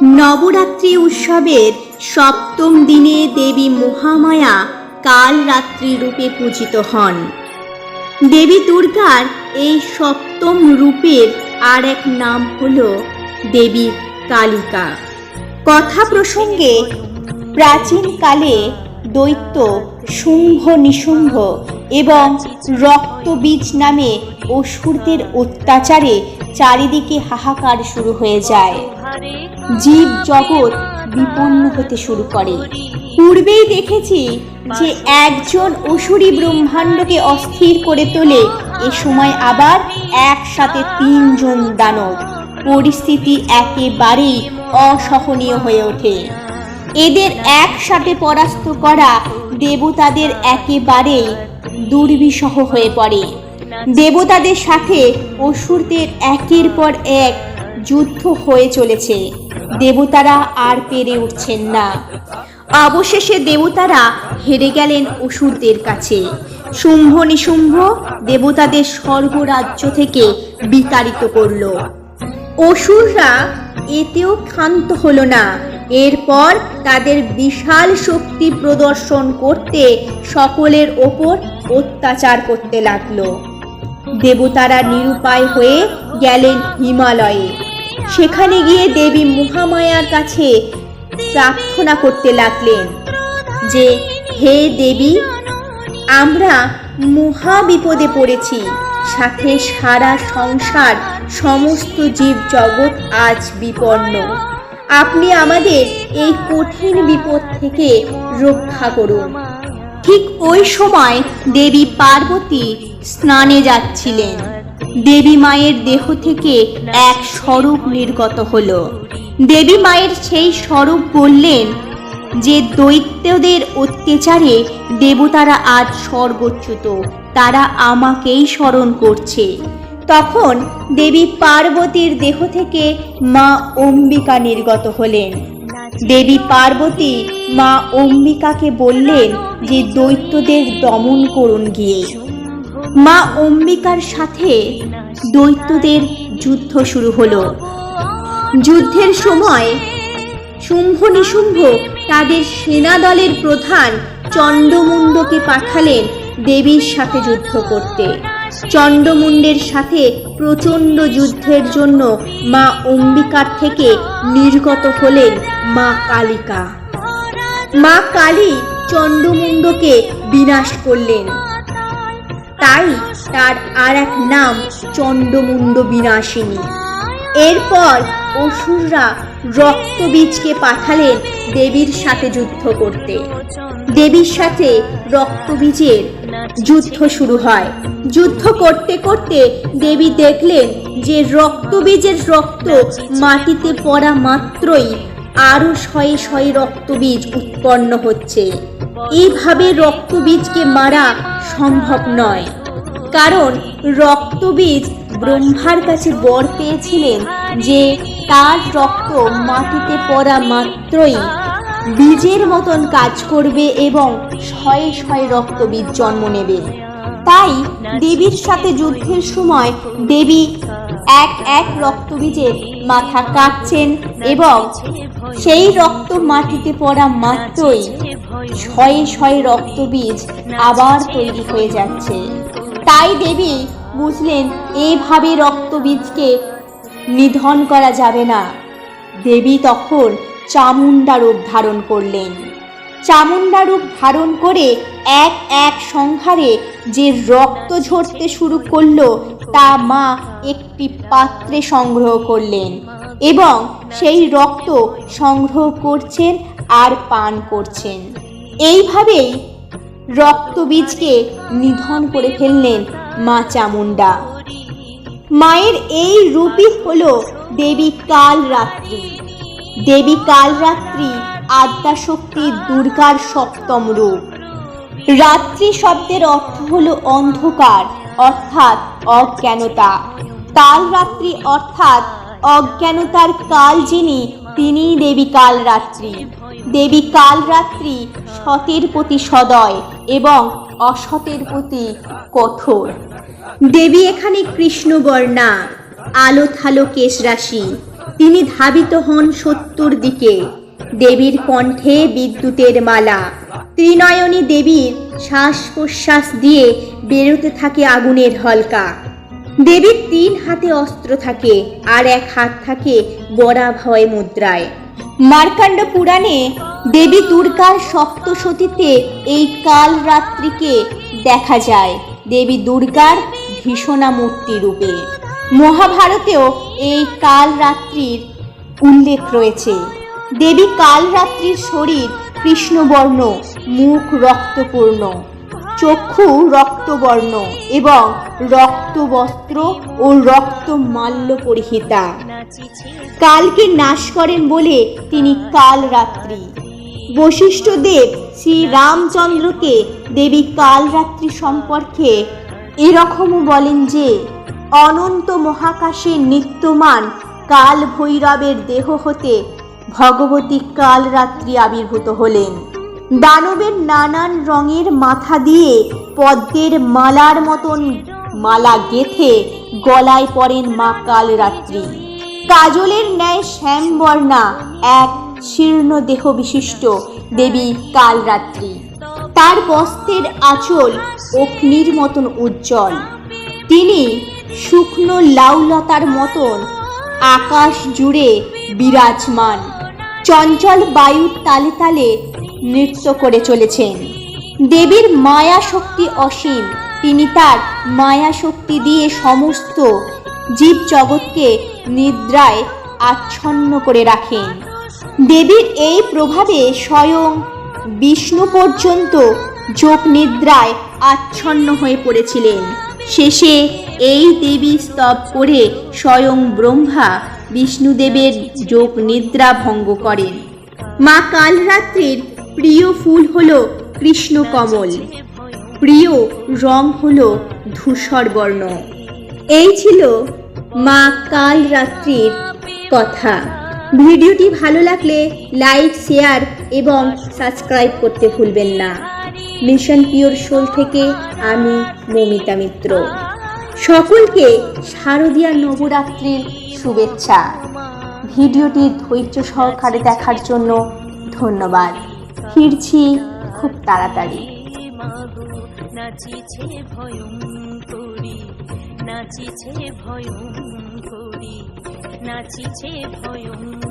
নবরাত্রি উৎসবের সপ্তম দিনে দেবী মহামায়া কাল রাত্রি রূপে পূজিত হন। দেবী দুর্গার এই সপ্তম রূপের আর এক নাম হল দেবী কালিকা। কথা প্রসঙ্গে প্রাচীনকালে দৈত্য শুম্ভ নিশুম্ভ এবং রক্তবীজ নামে অসুরদের অত্যাচারে চারিদিকে হাহাকার শুরু হয়ে যায়। জীব জগৎ বিপন্ন হতে শুরু করে। পূর্বেই দেখেছি যে একজন অসুরী ব্রহ্মাণ্ডকে অস্থির করে তোলে, এ সময় আবার একসাথে তিনজন দানব। পরিস্থিতি একেবারেই অসহনীয় হয়ে ওঠে। এদের একসাথে পরাস্ত করা দেবতাদের একেবারেই দুর্বিষহ হয়ে পড়ে। দেবতাদের সাথে অসুরদের একের পর এক যুদ্ধ হয়ে চলেছে। দেবতারা আর পেরে উঠছেন না। অবশেষে দেবতারা হেরে গেলেন অসুরদের কাছে। শুম্ভ নিশুম্ভ দেবতাদের স্বর্গরাজ্য থেকে বিতাড়িত করল। অসুররা এতেও ক্ষান্ত হলো না। এরপর তাদের বিশাল শক্তি প্রদর্শন করতে সকলের ওপর অত্যাচার করতে লাগলো। দেবতারা নিরুপায় হয়ে গেলেন হিমালয়ে। সেখানে গিয়ে দেবী মহামায়ার কাছে প্রার্থনা করতে লাগলেন যে, হে দেবী, আমরা মহা বিপদে পড়েছি, সাথে সারা সংসার সমস্ত জীব জগৎ আজ বিপন্ন। আপনি আমাদের এই কঠিন বিপদ থেকে রক্ষা করুন। ঠিক ওই সময় দেবী পার্বতী স্নানে যাচ্ছিলেন। দেবী মায়ের দেহ থেকে এক স্বরূপ নির্গত হলো। দেবী মায়ের সেই স্বরূপ বললেন যে, দৈত্যদের অত্যাচারে দেবতারা আজ স্বর্গচ্যুত, তারা আমাকেই স্মরণ করছে। তখন দেবী পার্বতীর দেহ থেকে মা অম্বিকা নির্গত হলেন। দেবী পার্বতী মা অম্বিকাকে বললেন যে, দৈত্যদের দমন করুন গিয়ে। মা অম্বিকার সাথে দৈত্যদের যুদ্ধ শুরু হলো। যুদ্ধের সময় শুম্ভ নিশুম্ভ তাদের সেনা দলের প্রধান চণ্ডমুণ্ডকে পাঠালেন দেবীর সাথে যুদ্ধ করতে। চণ্ডমুণ্ডের সাথে প্রচণ্ড যুদ্ধের জন্য মা অম্বিকার থেকে নির্গত হলেন মা কালিকা। মা কালী চণ্ডমুণ্ডকে বিনাশ করলেন, তাই তার আর এক নাম চণ্ডমুণ্ড বিনাশিনী। এরপর অসুররা রক্তবীজকে পাঠালেন দেবীর সাথে যুদ্ধ করতে। দেবীর সাথে রক্তবীজের যুদ্ধ শুরু হয়। যুদ্ধ করতে করতে দেবী দেখলেন যে রক্তবীজের রক্ত মাটিতে পড়া মাত্রই আরো শয়ে শয়ে রক্তবীজ উৎপন্ন হচ্ছে। এইভাবে রক্তবীজকে মারা সম্ভব নয়, কারণ রক্তবীজ ব্রহ্মার কাছে বর পেয়েছিলেন যে তার রক্ত মাটিতে পড়া মাত্রই বীজের মতন কাজ করবে এবং শয়ে শয়ে রক্তবীজ জন্ম নেবে। তাই দেবীর সাথে যুদ্ধের সময় দেবী এক এক রক্তবীজের মাথা কাটছেন এবং সেই রক্ত মাটিতে পড়া মাত্রই শয়ে শয়ে রক্তবীজ আবার তৈরি হয়ে যাচ্ছে। তাই দেবী বুঝলেন এইভাবে রক্তবীজকে নিধন করা যাবে না। দেবী তখন চামুণ্ডা রূপ ধারণ করলেন। চামুণ্ডা রূপ ধারণ করে এক এক সংহারে যে রক্ত ঝরতে শুরু করলো তা মা একটি পাত্রে সংগ্রহ করলেন এবং সেই রক্ত সংগ্রহ করছেন আর পান করছেন। এইভাবেই রক্তবীজকে নিধন করে ফেললেন মা চামুণ্ডা। মায়ের এই রূপই হলো দেবী কালরাত্রি। দেবী কালরাত্রি আদ্যাশক্তি দুর্গার সপ্তম রূপ। রাত্রি শব্দের অর্থ হলো অন্ধকার, অর্থাৎ অজ্ঞানতা। কালরাত্রি অর্থাৎ অজ্ঞানতার কাল যিনি, তিনিই দেবী কালরাত্রি। দেবী কালরাত্রি সতের প্রতি সদয় এবং অসতের প্রতি কঠোর। দেবী এখানে কৃষ্ণবর্ণা, আলো থালো কেশ রাশি, তিনি ধাবিত হন শত্রুর দিকে। দেবীর কণ্ঠে বিদ্যুতের মালা, ত্রিনয়নী দেবীর শ্বাস প্রশ্বাস দিয়ে বেরোতে থাকে আগুনের হলকা। দেবীর 3 হাতে অস্ত্র থাকে, আর 1 হাত থাকে বরাভয় মুদ্রায়। মার্কাণ্ড পুরাণে দেবী দুর্গার সপ্তসতীতে এই কালরাত্রিকে দেখা যায় দেবী দুর্গার ভীষণা মূর্তি রূপে। মহাভারতেও এই কালরাত্রির উল্লেখ রয়েছে। দেবী কালরাত্রির শরীর কৃষ্ণবর্ণ, মুখ রক্তপূর্ণ, চক্ষু রক্তবর্ণ এবং রক্তবস্ত্র ও রক্তমাল্য পরিহিতা। কালকে নাশ করেন বলে তিনি কালরাত্রি। বশিষ্ঠদেব শ্রী রামচন্দ্রকে দেবী কালরাত্রি সম্পর্কে এরকমও বলেন যে অনন্ত মহাকাশে নিত্যমান কাল ভৈরবের দেহ হতে ভগবতী কালরাত্রি আবির্ভূত হলেন। দানবের নানান রঙের মাথা দিয়ে পদ্মের মালার মতন মালা গেথে গলায় পরেন মা কালরাত্রি। কাজলের ন্যায় শ্যামবর্ণা এক শীর্ণ দেহ বিশিষ্ট দেবী কালরাত্রি। তার বস্ত্রের আঁচল অগ্নির মতন উজ্জ্বল। তিনি শুকনো লাউলতার মতন আকাশ জুড়ে বিরাজমান, চঞ্চল বায়ুর তালে তালে নৃত্য করে চলেছেন। দেবীর মায়া শক্তি অসীম। তিনি তার মায়া শক্তি দিয়ে সমস্ত জীব জগৎকে নিদ্রায় আচ্ছন্ন করে রাখেন। দেবীর এই প্রভাবে স্বয়ং বিষ্ণু পর্যন্ত যোগ নিদ্রায় আচ্ছন্ন হয়ে পড়েছিলেন। শেষে এই দেবী স্তব করে স্বয়ং ব্রহ্মা বিষ্ণুদেবের যোগ নিদ্রা ভঙ্গ করেন। মা কালরাত্রির প্রিয় ফুল হল কৃষ্ণকমল, প্রিয় রং হল ধূসর বর্ণ। এই ছিল মা কালরাত্রির কথা। ভিডিওটি ভালো লাগলে লাইক, শেয়ার এবং সাবস্ক্রাইব করতে ভুলবেন না। মিশন পিওর সোল থেকে আমি মমিতা মিত্র। সকলকে শারদীয়া নবরাত্রির শুভেচ্ছা। ভিডিওটি ধৈর্য সহকারে দেখার জন্য ধন্যবাদ। ফিরছি খুব তাড়াতাড়ি। নাচিছে ভয়ঙ্করী, নাচিছে ভয়ঙ্করী, নাচিছে ভয়ঙ্করী।